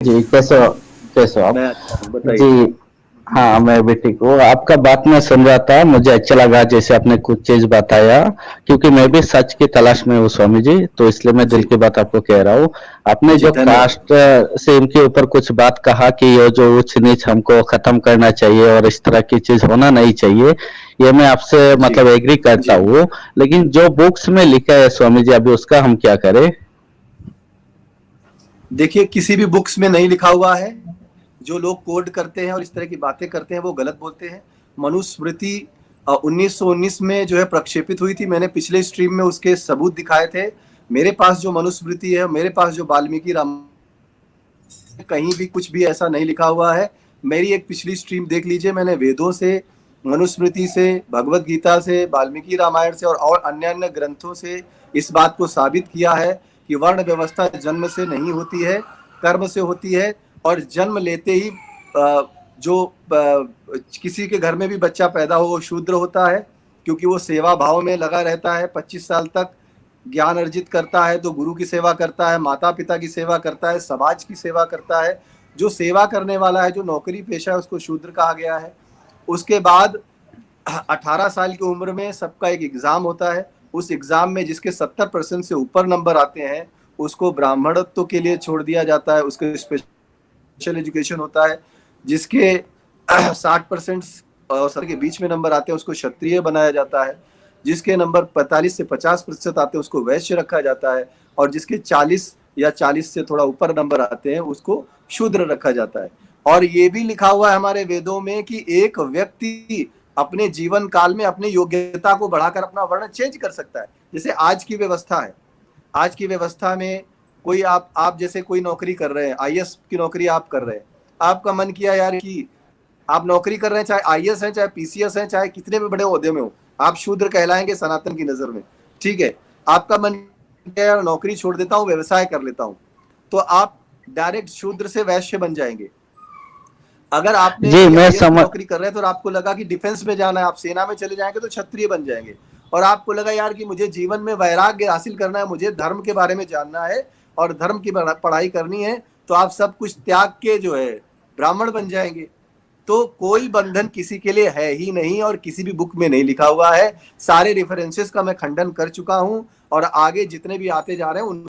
जी, कैसे हो आप? मैं अच्छा हूँ, बताइए। जी, हाँ, मैं भी ठीक हूँ। आपका बात मैं सुन रहा था, मुझे अच्छा लगा जैसे आपने कुछ चीज़ बताया, क्योंकि मैं जी, भी सच की तलाश में हूँ स्वामी जी, तो इसलिए मैं दिल जी, की बात आपको कह रहा हूँ। आपने जी, जो धन्यवाद। कास्ट सेम के ऊपर कुछ बात कहा कि ये जो ऊंच-नीच हमको खत्म करना चाहिए और इस तरह की चीज़ होना नहीं चाहिए, ये मैं आपसे जी, मतलब एग्री करता जी। हूँ। लेकिन जो बुक्स में लिखा है स्वामी जी, अभी उसका हम क्या करें? देखिए, किसी भी बुक्स में नहीं लिखा हुआ है। जो लोग कोड करते हैं और इस तरह की बातें करते हैं, वो गलत बोलते हैं। मनुस्मृति 1919 में जो है प्रक्षेपित हुई थी। मैंने पिछले स्ट्रीम में उसके सबूत दिखाए थे। मेरे पास जो मनुस्मृति है, मेरे पास जो वाल्मीकि रामायण, कहीं भी कुछ भी ऐसा नहीं लिखा हुआ है। मेरी एक पिछली स्ट्रीम देख लीजिए, मैंने वेदों से, मनुस्मृति से, भगवत गीता से, वाल्मीकि रामायण से और अन्य अन्य ग्रंथों से इस बात को साबित किया है कि वर्ण व्यवस्था जन्म से नहीं होती है, कर्म से होती है। और जन्म लेते ही जो किसी के घर में भी बच्चा पैदा हो वो शूद्र होता है, क्योंकि वो सेवा भाव में लगा रहता है 25 साल तक। ज्ञान अर्जित करता है तो गुरु की सेवा करता है, माता पिता की सेवा करता है, समाज की सेवा करता है। जो सेवा करने वाला है, जो नौकरी पेशा है, उसको शूद्र कहा गया है। उसके बाद 18 साल की उम्र में सबका एक एग्जाम होता है। उस एग्जाम में जिसके 70% से ऊपर नंबर आते हैं, उसको ब्राह्मणत्व के लिए छोड़ दिया जाता है, उसके स्पेशल एजुकेशन होता है। जिसके 60% और सर के बीच में नंबर आते हैं, उसको क्षत्रिय बनाया जाता है। जिसके नंबर 45 से 50% आते हैं, उसको वैश्य रखा जाता है। और जिसके 40 या 40 से थोड़ा ऊपर नंबर आते हैं, उसको शूद्र रखा जाता है। और ये भी लिखा हुआ है हमारे वेदों में कि एक व्यक्ति अपने जीवन काल में अपनी योग्यता को बढ़ाकर अपना वर्ण चेंज कर सकता है। जैसे आज की व्यवस्था है, आज की व्यवस्था में कोई आप जैसे कोई नौकरी कर रहे हैं, आईएएस की नौकरी आप कर रहे हैं। आपका मन किया यार कि आप नौकरी कर रहे हैं, चाहे आईएएस है, चाहे पीसीएस है, चाहे कितने भी बड़े ओहदे में हो, आप शूद्र कहलाएंगे सनातन की नजर में। ठीक है, आपका मन किया यार नौकरी छोड़ देता हूँ, व्यवसाय कर लेता हूँ, तो आप डायरेक्ट शूद्र से वैश्य बन जाएंगे। अगर आपने जी, कोई मैं आईएएस की समझ नौकरी कर रहे हैं तो आपको लगा कि डिफेंस में जाना है, आप सेना में चले जाएंगे तो क्षत्रिय बन जाएंगे। और आपको लगा यार कि मुझे जीवन में वैराग्य हासिल करना है, मुझे धर्म के बारे में जानना है और धर्म की पढ़ाई करनी है, तो आप सब कुछ त्याग के जो है ब्राह्मण बन जाएंगे। तो कोई बंधन किसी के लिए है ही नहीं और किसी भी बुक में नहीं लिखा हुआ है। सारे रेफरेंसेस का मैं खंडन कर चुका हूं और आगे जितने भी आते जा रहे हैं उन